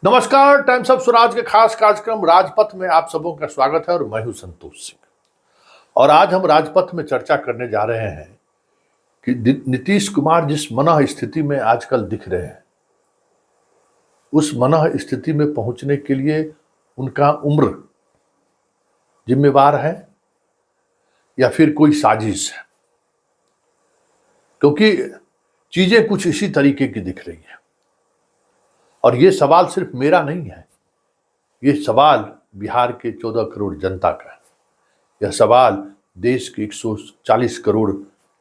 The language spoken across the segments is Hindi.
नमस्कार। टाइम्स ऑफ स्वराज के खास कार्यक्रम राजपथ में आप सबों का स्वागत है और मैं हूं संतोष सिंह। और आज हम राजपथ में चर्चा करने जा रहे हैं कि नीतीश कुमार जिस मनः स्थिति में आजकल दिख रहे हैं, उस मनः स्थिति में पहुंचने के लिए उनका उम्र जिम्मेवार है या फिर कोई साजिश है, क्योंकि चीजें कुछ इसी तरीके की दिख रही हैं। और ये सवाल सिर्फ मेरा नहीं है, ये सवाल बिहार के 14 करोड़ जनता का है, यह सवाल देश के 140 करोड़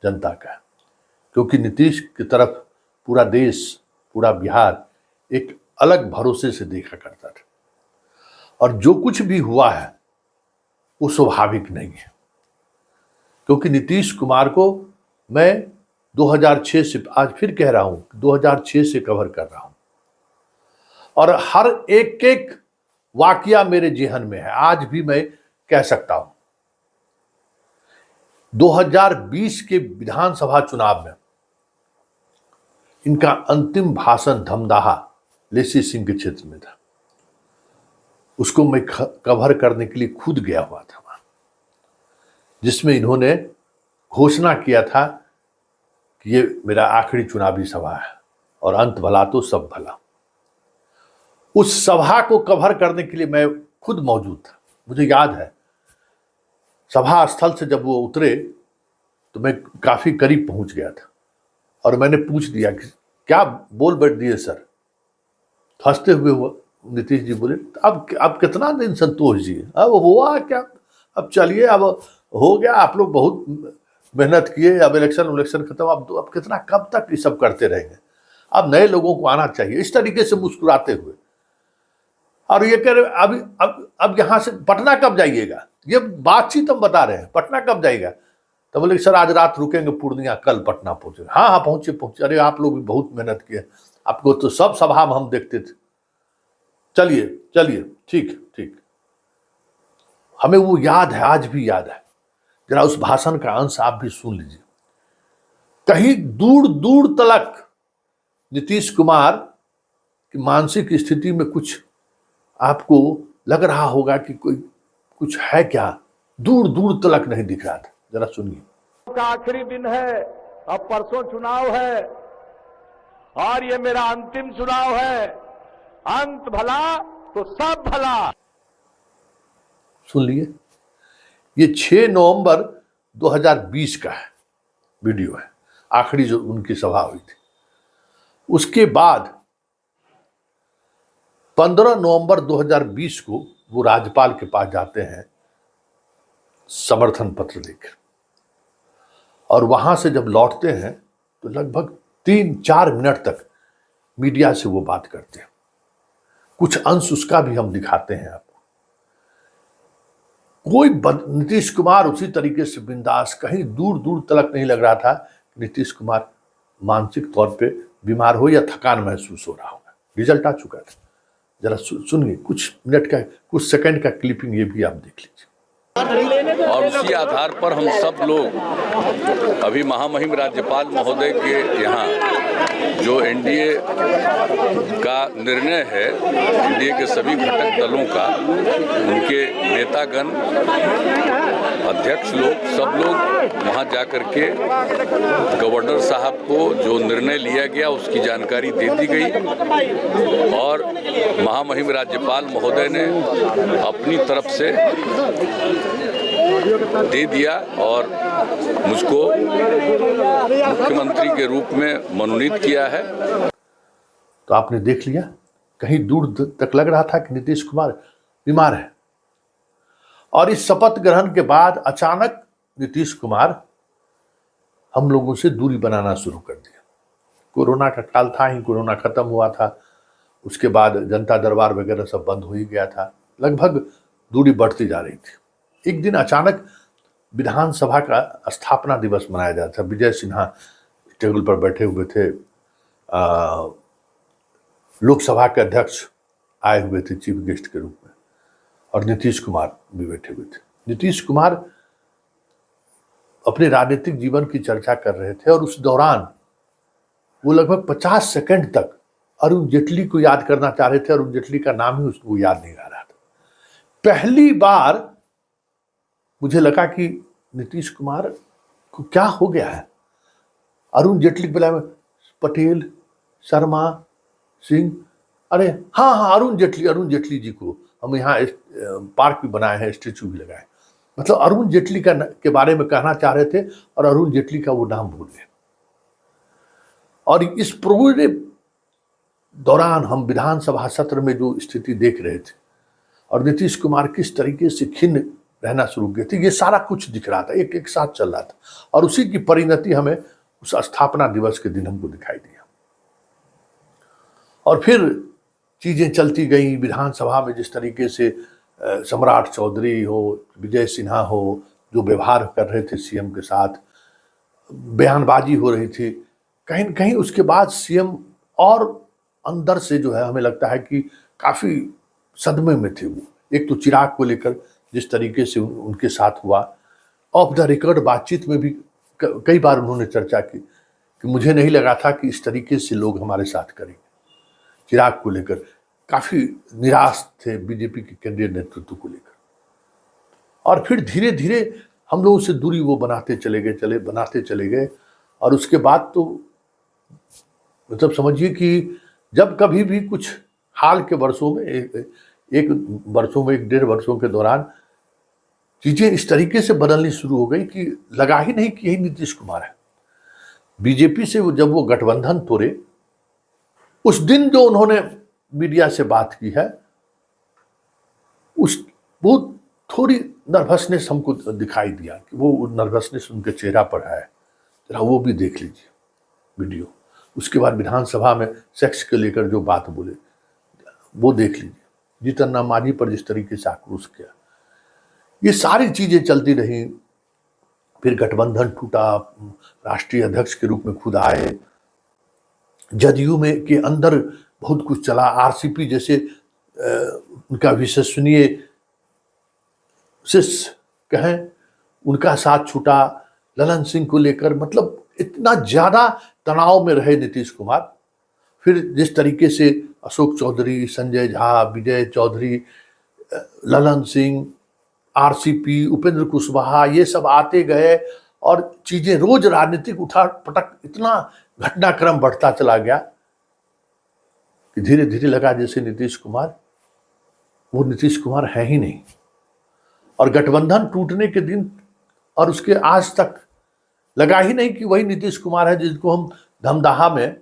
जनता का है। क्योंकि नीतीश की तरफ पूरा देश, पूरा बिहार एक अलग भरोसे से देखा करता था। और जो कुछ भी हुआ है वो स्वाभाविक नहीं है, क्योंकि नीतीश कुमार को मैं 2006 से, आज फिर कह रहा हूं, 2006 से कवर कर रहा हूं और हर एक एक वाकया मेरे जेहन में है। आज भी मैं कह सकता हूं 2020 के विधानसभा चुनाव में इनका अंतिम भाषण धमदाहा लेसी सिंह के क्षेत्र में था। उसको मैं कवर करने के लिए खुद गया हुआ था वहां, जिसमें इन्होंने घोषणा किया था कि ये मेरा आखिरी चुनावी सभा है और अंत भला तो सब भला। उस सभा को कवर करने के लिए मैं खुद मौजूद था। मुझे याद है सभा स्थल से जब वो उतरे तो मैं काफी करीब पहुंच गया था और मैंने पूछ दिया कि क्या बोल बैठ दिए सर। हंसते हुए वो नीतीश जी बोले, अब कितना दिन संतोष जी, अब हुआ क्या, अब चलिए, अब हो गया, आप लोग बहुत मेहनत किए, अब इलेक्शन खत्म, अब कितना, कब तक ये सब करते रहेंगे, अब नए लोगों को आना चाहिए। इस तरीके से मुस्कुराते हुए और ये कह रहे अब यहां से पटना कब जाइएगा, ये बातचीत हम बता रहे हैं, पटना कब जाएगा। तो बोले सर आज रात रुकेंगे पूर्णिया, कल पटना पहुंचे। हाँ पहुंचे। अरे आप लोग भी बहुत मेहनत किए, आपको तो सब सभा में हम देखते थे, चलिए ठीक। हमें वो याद है, आज भी याद है। जरा उस भाषण का अंश आप भी सुन लीजिए। कहीं दूर दूर तक नीतीश कुमार की मानसिक स्थिति में कुछ आपको लग रहा होगा कि कोई कुछ है क्या, दूर दूर तक नहीं दिख रहा था। जरा सुनिए। का आखिरी दिन है, अब परसों चुनाव है और ये मेरा अंतिम चुनाव है। अंत भला तो सब भला। सुन लिए, ये 6 नवंबर 2020 का है, वीडियो है, आखिरी जो उनकी सभा हुई थी। उसके बाद 15 नवंबर 2020 को वो राज्यपाल के पास जाते हैं समर्थन पत्र लेकर, और वहां से जब लौटते हैं तो लगभग 3-4 मिनट तक मीडिया से वो बात करते हैं। कुछ अंश उसका भी हम दिखाते हैं आपको। नीतीश कुमार उसी तरीके से बिंदास, कहीं दूर दूर तक नहीं लग रहा था कि नीतीश कुमार मानसिक तौर पे बीमार हो या थकान महसूस हो रहा होगा। रिजल्ट आ चुका था। जरा सुनिए, कुछ मिनट का, कुछ सेकंड का क्लिपिंग, ये भी आप देख लीजिए। और उसी आधार पर हम सब लोग अभी महामहिम राज्यपाल महोदय के यहाँ जो एनडीए का निर्णय है, एनडीए के सभी घटक दलों का, उनके नेतागण, अध्यक्ष लोग, सब लोग वहाँ जाकर के गवर्नर साहब को जो निर्णय लिया गया उसकी जानकारी दे दी गई और महामहिम राज्यपाल महोदय ने अपनी तरफ से दे दिया और मुझको मुख्यमंत्री के रूप में मनोनीत किया है। तो आपने देख लिया, कहीं दूर तक लग रहा था कि नीतीश कुमार बीमार है। और इस शपथ ग्रहण के बाद अचानक नीतीश कुमार हम लोगों से दूरी बनाना शुरू कर दिया। कोरोना का काल था ही, कोरोना खत्म हुआ था, उसके बाद जनता दरबार वगैरह सब बंद हो ही गया था, लगभग दूरी बढ़ती जा रही थी। एक दिन अचानक विधानसभा का स्थापना दिवस मनाया जा रहा था। विजय सिन्हा टेबल पर बैठे हुए थे, लोकसभा के अध्यक्ष आए हुए थे चीफ गेस्ट के रूप में, और नीतीश कुमार भी बैठे हुए थे। नीतीश कुमार अपने राजनीतिक जीवन की चर्चा कर रहे थे और उस दौरान वो लगभग 50 सेकंड तक अरुण जेटली को याद करना चाह रहे थे, अरुण जेटली का नाम ही उसको याद नहीं आ रहा था। पहली बार मुझे लगा कि नीतीश कुमार को क्या हो गया है। अरुण जेटली के बुलाए पटेल, शर्मा, सिंह, अरे हाँ अरुण जेटली जी को हम यहाँ पार्क भी बनाए हैं, स्टेचू भी लगाए। मतलब अरुण जेटली के बारे में कहना चाह रहे थे और अरुण जेटली का वो नाम भूल गए। और इस पूरे दौरान हम विधानसभा सत्र में जो स्थिति देख रहे थे और नीतीश कुमार किस तरीके से खिन्न रहना शुरू किए थे, ये सारा कुछ दिख रहा था, एक साथ चल रहा था। और उसी की परिणति हमें उस स्थापना दिवस के दिन हमको दिखाई दिया। और फिर चीजें चलती गई विधानसभा में, जिस तरीके से सम्राट चौधरी हो, विजय सिन्हा हो, जो व्यवहार कर रहे थे सीएम के साथ, बयानबाजी हो रही थी, कहीं न कहीं उसके बाद सीएम और अंदर से जो है हमें लगता है कि काफी सदमे में थे वो। एक तो चिराग को लेकर जिस तरीके से उनके साथ हुआ, ऑफ द रिकॉर्ड बातचीत में भी कई बार उन्होंने चर्चा की कि मुझे नहीं लगा था कि इस तरीके से लोग हमारे साथ करेंगे। चिराग को लेकर काफी निराश थे बीजेपी के केंद्रीय नेतृत्व को लेकर। और फिर धीरे धीरे हम लोगों से दूरी वो बनाते चले गए। और उसके बाद तो मतलब समझिए कि जब कभी भी कुछ हाल के वर्षों में एक 1.5 वर्षों के दौरान चीजें इस तरीके से बदलनी शुरू हो गई कि लगा ही नहीं कि यही नीतीश कुमार है। बीजेपी से जब वो गठबंधन तोड़े, उस दिन जो उन्होंने मीडिया से बात की है, वो थोड़ी नर्वसनेस हमको दिखाई दिया कि वो नर्वसनेस उनके चेहरा पर है। जरा वो भी देख लीजिए वीडियो। उसके बाद विधानसभा में सेक्स के लेकर जो बात बोले वो देख लीजिए। जीतन राम मांझी पर जिस तरीके से आक्रोश किया, ये सारी चीजें चलती रही। फिर गठबंधन टूटा, राष्ट्रीय अध्यक्ष के रूप में खुद आए, जदयू में के अंदर बहुत कुछ चला। आरसीपी जैसे उनका विश्वसनीय शिष्य कहें, उनका साथ छूटा। ललन सिंह को लेकर मतलब इतना ज्यादा तनाव में रहे नीतीश कुमार। फिर जिस तरीके से अशोक चौधरी, संजय झा, विजय चौधरी, ललन सिंह, आरसीपी, उपेंद्र कुशवाहा, ये सब आते गए और चीजें रोज राजनीतिक उठाव पटक, इतना घटनाक्रम बढ़ता चला गया कि धीरे धीरे लगा जैसे नीतीश कुमार वो नीतीश कुमार है ही नहीं। और गठबंधन टूटने के दिन और उसके आज तक लगा ही नहीं कि वही नीतीश कुमार है जिसको हम धमदाहा में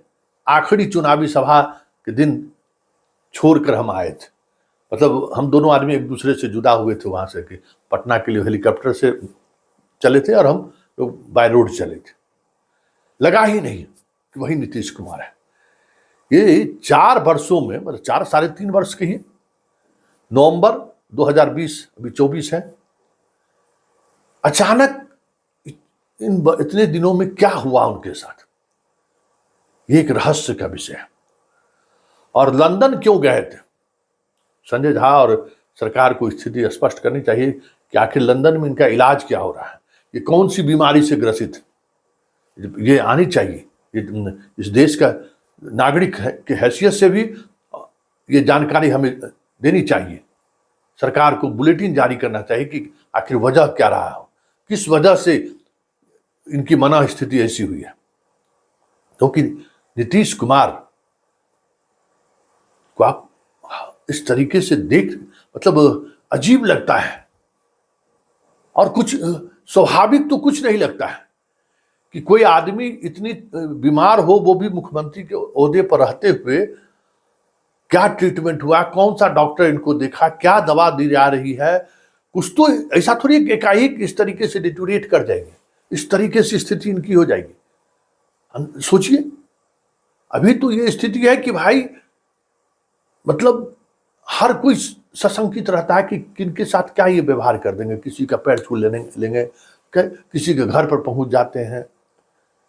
आखिरी चुनावी सभा के दिन छोड़कर हम आए थे। मतलब हम दोनों आदमी एक दूसरे से जुदा हुए थे वहां से, कि पटना के लिए हेलीकॉप्टर से चले थे और हम लोग बाय रोड चले थे। लगा ही नहीं कि वही नीतीश कुमार है। ये 4 वर्षों में, मतलब 4 साढ़े 3 वर्ष के ही, नवंबर 2020 अभी 24 है, अचानक इतने दिनों में क्या हुआ उनके साथ, ये एक रहस्य का विषय है। और लंदन क्यों गए थे? संजय झा और सरकार को स्थिति स्पष्ट करनी चाहिए कि आखिर लंदन में इनका इलाज क्या हो रहा है, ये कौन सी बीमारी से ग्रसित है, ये आनी चाहिए। ये इस देश का नागरिक के हैसियत से भी ये जानकारी हमें देनी चाहिए। सरकार को बुलेटिन जारी करना चाहिए कि आखिर वजह क्या रहा हो, किस वजह से इनकी मना स्थिति ऐसी हुई है। क्योंकि नीतीश कुमार को आप इस तरीके से देख मतलब अजीब लगता है। और कुछ स्वाभाविक तो कुछ नहीं लगता है कि कोई आदमी इतनी बीमार हो, वो भी मुख्यमंत्री के ओहदे पर रहते हुए। क्या ट्रीटमेंट हुआ, कौन सा डॉक्टर इनको देखा, क्या दवा दी जा रही है, कुछ तो ऐसा थोड़ी एकाएक इस तरीके से डिटोरेट कर जाएंगे, इस तरीके से स्थिति इनकी हो जाएगी। सोचिए, अभी तो ये स्थिति है कि भाई मतलब हर कोई सशंकित रहता है कि किनके साथ क्या ये व्यवहार कर देंगे। किसी का पैर छू लेंगे, किसी के घर पर पहुंच जाते हैं,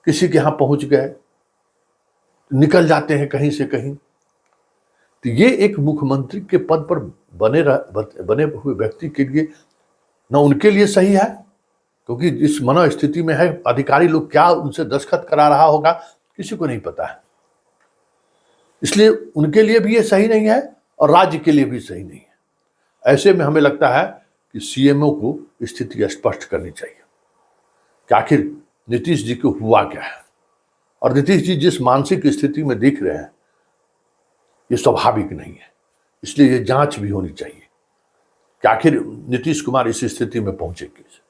किसी के यहाँ पहुंच गए, निकल जाते हैं कहीं से कहीं। तो ये एक मुख्यमंत्री के पद पर बने हुए व्यक्ति के लिए न उनके लिए सही है, क्योंकि जिस मनो स्थिति में है अधिकारी लोग क्या उनसे दस्तखत करा रहा होगा किसी को नहीं पता है। इसलिए उनके लिए भी ये सही नहीं है और राज्य के लिए भी सही नहीं है। ऐसे में हमें लगता है कि सीएमओ को स्थिति स्पष्ट करनी चाहिए कि आखिर नीतीश जी को हुआ क्या है, और नीतीश जी जिस मानसिक स्थिति में दिख रहे हैं ये स्वाभाविक नहीं है। इसलिए ये जांच भी होनी चाहिए कि आखिर नीतीश कुमार इस स्थिति में पहुंचे कैसे।